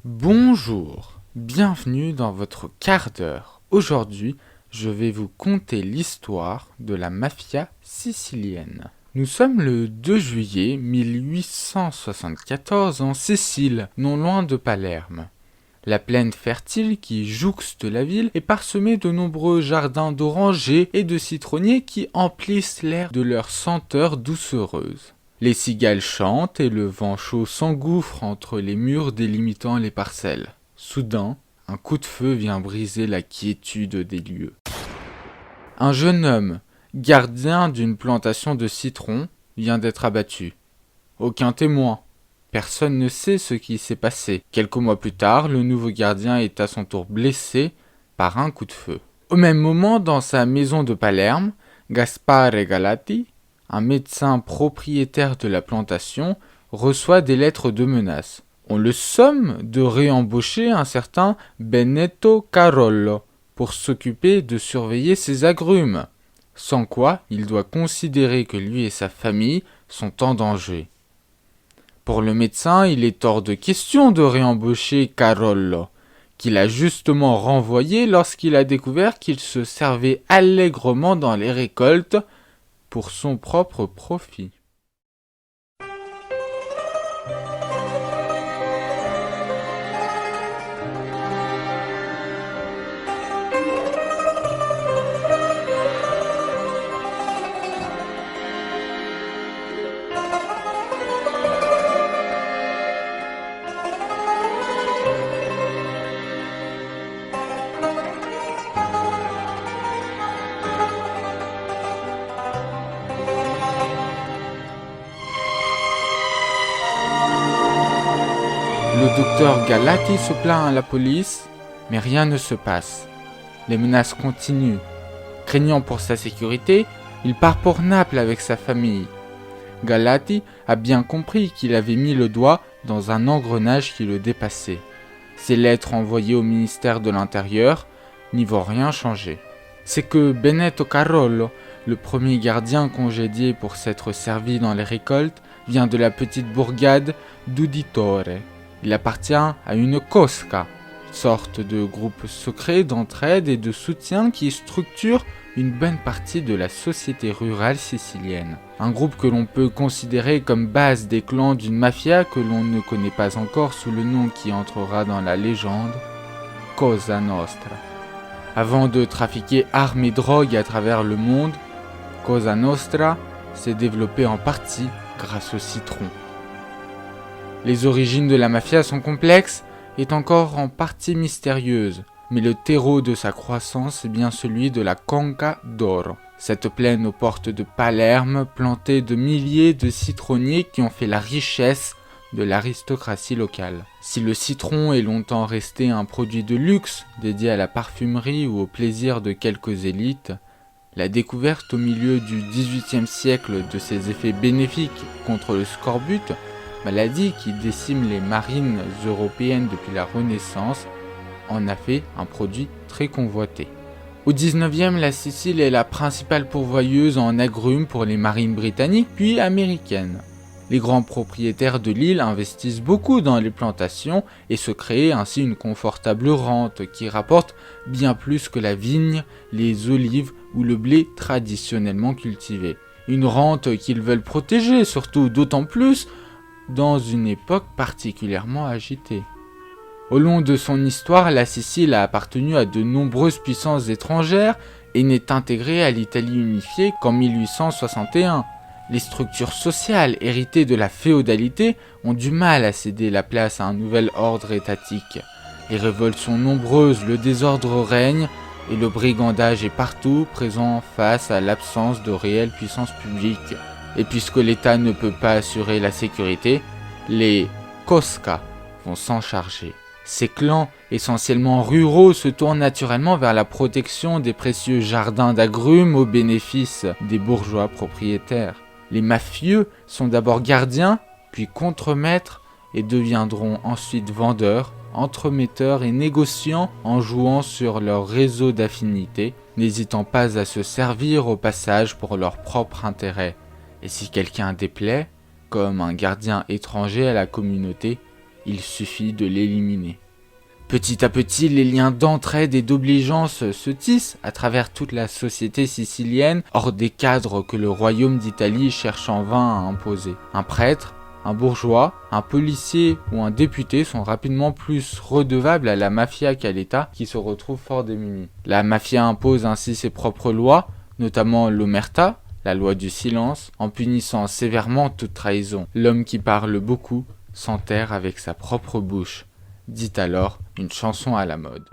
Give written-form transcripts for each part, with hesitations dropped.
Bonjour, bienvenue dans votre quart d'heure. Aujourd'hui, je vais vous conter l'histoire de la mafia sicilienne. Nous sommes le 2 juillet 1874 en Sicile, non loin de Palerme. La plaine fertile qui jouxte la ville est parsemée de nombreux jardins d'orangers et de citronniers qui emplissent l'air de leurs senteurs doucereuses. Les cigales chantent et le vent chaud s'engouffre entre les murs délimitant les parcelles. Soudain, un coup de feu vient briser la quiétude des lieux. Un jeune homme, gardien d'une plantation de citrons, vient d'être abattu. Aucun témoin. Personne ne sait ce qui s'est passé. Quelques mois plus tard, le nouveau gardien est à son tour blessé par un coup de feu. Au même moment, dans sa maison de Palerme, Gaspare Galati, un médecin propriétaire de la plantation, reçoit des lettres de menace. On le somme de réembaucher un certain Benedetto Carollo pour s'occuper de surveiller ses agrumes, sans quoi il doit considérer que lui et sa famille sont en danger. Pour le médecin, il est hors de question de réembaucher Carollo, qu'il a justement renvoyé lorsqu'il a découvert qu'il se servait allègrement dans les récoltes pour son propre profit. Le docteur Galati se plaint à la police, mais rien ne se passe. Les menaces continuent. Craignant pour sa sécurité, il part pour Naples avec sa famille. Galati a bien compris qu'il avait mis le doigt dans un engrenage qui le dépassait. Ses lettres envoyées au ministère de l'Intérieur n'y vont rien changer. C'est que Benedetto Carollo, le premier gardien congédié pour s'être servi dans les récoltes, vient de la petite bourgade d'Uditore. Il appartient à une cosca, sorte de groupe secret d'entraide et de soutien qui structure une bonne partie de la société rurale sicilienne. Un groupe que l'on peut considérer comme base des clans d'une mafia que l'on ne connaît pas encore sous le nom qui entrera dans la légende, Cosa Nostra. Avant de trafiquer armes et drogues à travers le monde, Cosa Nostra s'est développée en partie grâce au citron. Les origines de la mafia sont complexes et encore en partie mystérieuses, mais le terreau de sa croissance est bien celui de la Conca d'Oro, cette plaine aux portes de Palerme plantée de milliers de citronniers qui ont fait la richesse de l'aristocratie locale. Si le citron est longtemps resté un produit de luxe dédié à la parfumerie ou au plaisir de quelques élites, la découverte au milieu du XVIIIe siècle de ses effets bénéfiques contre le scorbut, maladie qui décime les marines européennes depuis la Renaissance, en a fait un produit très convoité. Au XIXe, la Sicile est la principale pourvoyeuse en agrumes pour les marines britanniques puis américaines. Les grands propriétaires de l'île investissent beaucoup dans les plantations et se créent ainsi une confortable rente qui rapporte bien plus que la vigne, les olives ou le blé traditionnellement cultivé. Une rente qu'ils veulent protéger, surtout d'autant plus dans une époque particulièrement agitée. Au long de son histoire, la Sicile a appartenu à de nombreuses puissances étrangères et n'est intégrée à l'Italie unifiée qu'en 1861. Les structures sociales héritées de la féodalité ont du mal à céder la place à un nouvel ordre étatique. Les révoltes sont nombreuses, le désordre règne et le brigandage est partout présent face à l'absence de réelle puissance publique. Et puisque l'État ne peut pas assurer la sécurité, les cosca vont s'en charger. Ces clans, essentiellement ruraux, se tournent naturellement vers la protection des précieux jardins d'agrumes au bénéfice des bourgeois propriétaires. Les mafieux sont d'abord gardiens, puis contremaîtres et deviendront ensuite vendeurs, entremetteurs et négociants en jouant sur leur réseau d'affinités, n'hésitant pas à se servir au passage pour leur propre intérêt. Et si quelqu'un déplaît, comme un gardien étranger à la communauté, il suffit de l'éliminer. Petit à petit, les liens d'entraide et d'obligeance se tissent à travers toute la société sicilienne, hors des cadres que le royaume d'Italie cherche en vain à imposer. Un prêtre, un bourgeois, un policier ou un député sont rapidement plus redevables à la mafia qu'à l'État, qui se retrouve fort démuni. La mafia impose ainsi ses propres lois, notamment l'omerta, la loi du silence, en punissant sévèrement toute trahison. L'homme qui parle beaucoup s'enterre avec sa propre bouche, dit alors une chanson à la mode.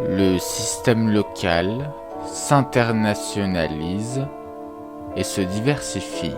Le système local s'internationalise et se diversifie.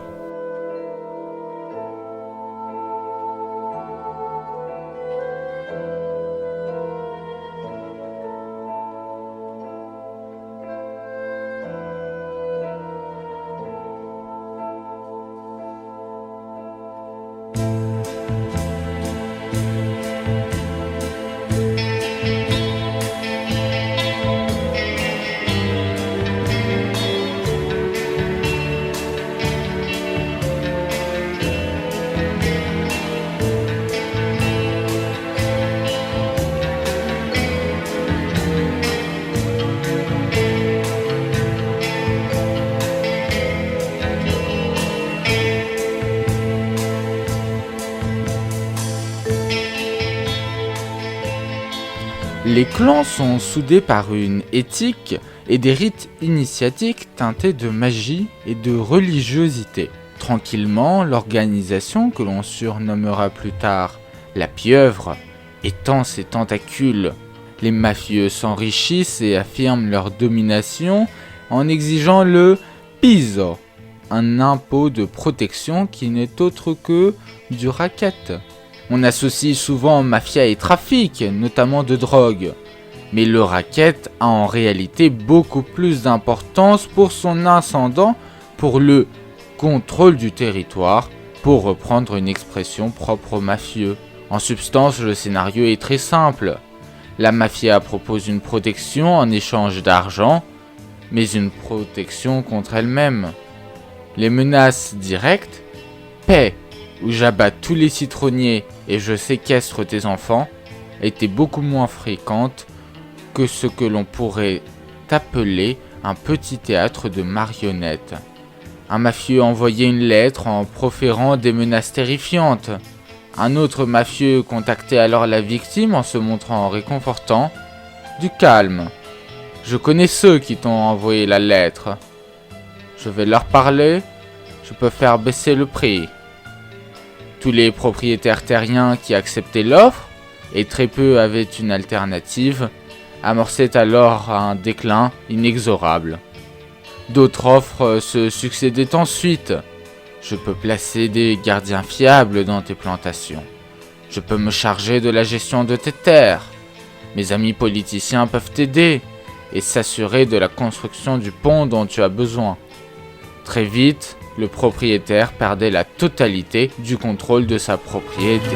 Les clans sont soudés par une éthique et des rites initiatiques teintés de magie et de religiosité. Tranquillement, l'organisation, que l'on surnommera plus tard la pieuvre, étend ses tentacules. Les mafieux s'enrichissent et affirment leur domination en exigeant le piso, un impôt de protection qui n'est autre que du racket. On associe souvent mafia et trafic, notamment de drogue. Mais le racket a en réalité beaucoup plus d'importance pour son ascendant pour le contrôle du territoire, pour reprendre une expression propre aux mafieux. En substance, le scénario est très simple. La mafia propose une protection en échange d'argent, mais une protection contre elle-même. Les menaces directes, paix ou j'abats tous les citronniers et je séquestre tes enfants, étaient beaucoup moins fréquentes que ce que l'on pourrait appeler un petit théâtre de marionnettes. Un mafieux envoyait une lettre en proférant des menaces terrifiantes. Un autre mafieux contactait alors la victime en se montrant réconfortant. Du calme. Je connais ceux qui t'ont envoyé la lettre. Je vais leur parler. Je peux faire baisser le prix. Tous les propriétaires terriens qui acceptaient l'offre, et très peu avaient une alternative, amorçaient alors un déclin inexorable. D'autres offres se succédaient ensuite. Je peux placer des gardiens fiables dans tes plantations. Je peux me charger de la gestion de tes terres. Mes amis politiciens peuvent t'aider et s'assurer de la construction du pont dont tu as besoin. Très vite, le propriétaire perdait la totalité du contrôle de sa propriété.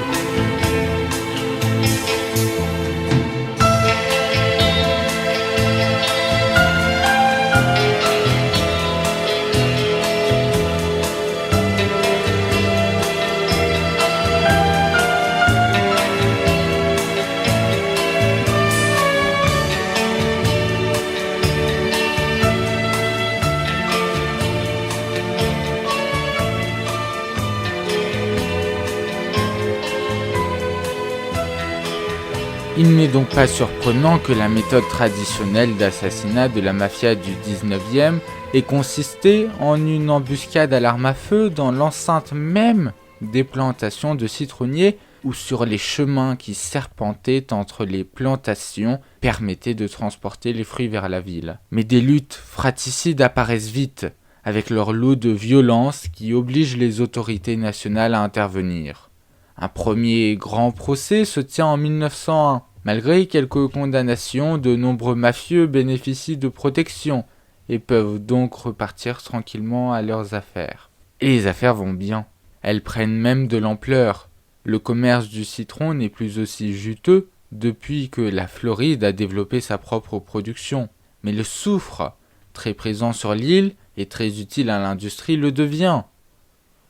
Il n'est donc pas surprenant que la méthode traditionnelle d'assassinat de la mafia du 19e ait consisté en une embuscade à l'arme à feu dans l'enceinte même des plantations de citronniers ou sur les chemins qui serpentaient entre les plantations permettaient de transporter les fruits vers la ville. Mais des luttes fratricides apparaissent vite, avec leur lot de violence qui oblige les autorités nationales à intervenir. Un premier grand procès se tient en 1901. Malgré quelques condamnations, de nombreux mafieux bénéficient de protection et peuvent donc repartir tranquillement à leurs affaires. Et les affaires vont bien. Elles prennent même de l'ampleur. Le commerce du citron n'est plus aussi juteux depuis que la Floride a développé sa propre production. Mais le soufre, très présent sur l'île et très utile à l'industrie, le devient.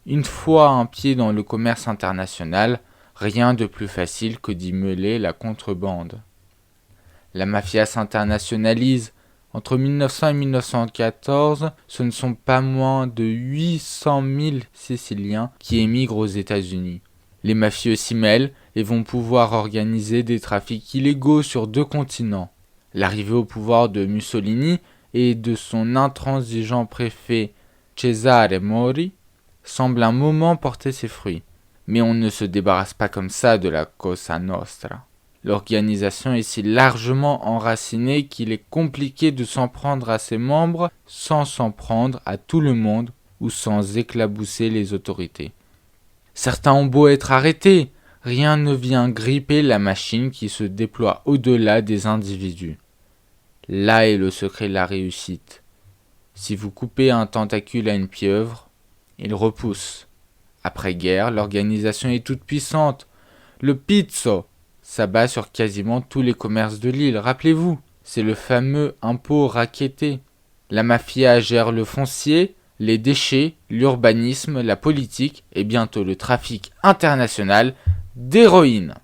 Une fois un pied dans le commerce international, rien de plus facile que d'y mêler la contrebande. La mafia s'internationalise. Entre 1900 et 1914, ce ne sont pas moins de 800 000 Siciliens qui émigrent aux États-Unis. Les mafieux s'y mêlent et vont pouvoir organiser des trafics illégaux sur 2 continents. L'arrivée au pouvoir de Mussolini et de son intransigeant préfet Cesare Mori semble un moment porter ses fruits. Mais on ne se débarrasse pas comme ça de la Cosa Nostra. L'organisation est si largement enracinée qu'il est compliqué de s'en prendre à ses membres sans s'en prendre à tout le monde ou sans éclabousser les autorités. Certains ont beau être arrêtés, rien ne vient gripper la machine qui se déploie au-delà des individus. Là est le secret de la réussite. Si vous coupez un tentacule à une pieuvre, il repousse. Après-guerre, l'organisation est toute puissante. Le pizzo s'abat sur quasiment tous les commerces de l'île. Rappelez-vous, c'est le fameux impôt racketté. La mafia gère le foncier, les déchets, l'urbanisme, la politique et bientôt le trafic international d'héroïne.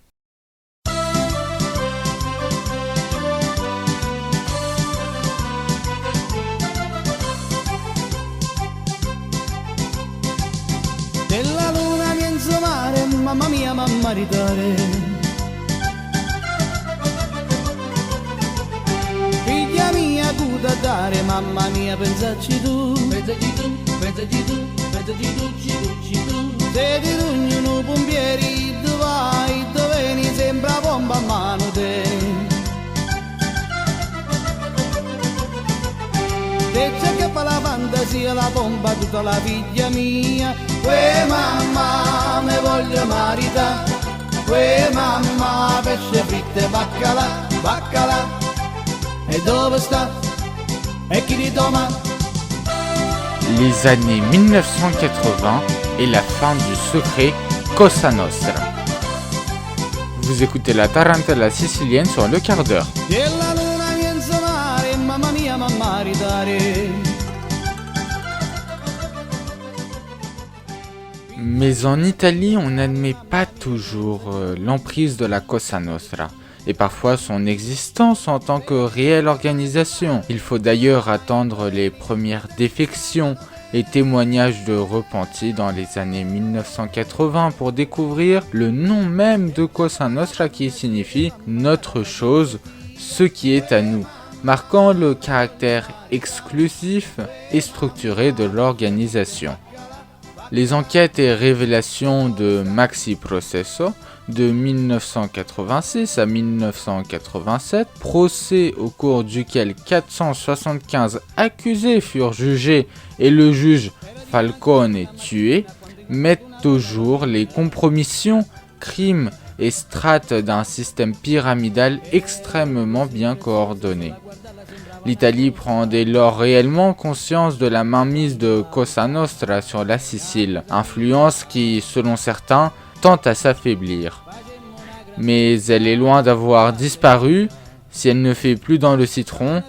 Della luna miezzo mare, mamma mia, mamma ridare. Figlia mia, tu da dare, mamma mia, pensaci tu. Pensaci tu, pensaci tu, pensaci tu, tu. Se ti rugnono pompieri, dove vai, dove vieni, sembra bomba a mano te. Se c'è che fa la fantasia, la bomba tutta la figlia mia. Mamma, me voglio marità. Mamma, pesce fritto e baccalà, baccalà. E dove sta? E chi li toma? Les années 1980 et la fin du secret Cosa Nostra. Vous écoutez la tarantella sicilienne sur le quart d'heure. Della luna miezzo mare, mamma mia, mamma ridare. Mais en Italie, on n'admet pas toujours l'emprise de la Cosa Nostra et parfois son existence en tant que réelle organisation. Il faut d'ailleurs attendre les premières défections et témoignages de repentis dans les années 1980 pour découvrir le nom même de Cosa Nostra qui signifie « notre chose, ce qui est à nous », marquant le caractère exclusif et structuré de l'organisation. Les enquêtes et révélations de Maxi Processo de 1986 à 1987, procès au cours duquel 475 accusés furent jugés et le juge Falcone tué, mettent au jour les compromissions, crimes et strates d'un système pyramidal extrêmement bien coordonné. L'Italie prend dès lors réellement conscience de la mainmise de Cosa Nostra sur la Sicile, influence qui, selon certains, tend à s'affaiblir. Mais elle est loin d'avoir disparu. Si elle ne fait plus dans le citron,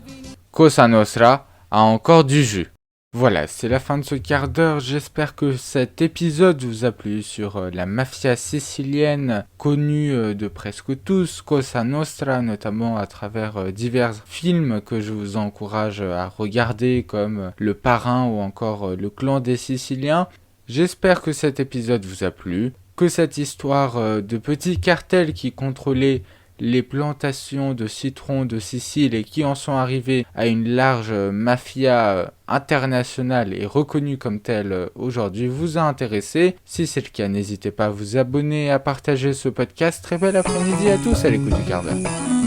Cosa Nostra a encore du jus. Voilà, c'est la fin de ce quart d'heure. J'espère que cet épisode vous a plu sur la mafia sicilienne connue de presque tous, Cosa Nostra, notamment à travers divers films que je vous encourage à regarder comme Le Parrain ou encore Le Clan des Siciliens. J'espère que cet épisode vous a plu, que cette histoire de petits cartels qui contrôlaient les plantations de citron de Sicile et qui en sont arrivées à une large mafia internationale et reconnue comme telle aujourd'hui vous a intéressé. Si c'est le cas, n'hésitez pas à vous abonner et à partager ce podcast. Très bel après-midi à tous à l'écoute du quart d'heure.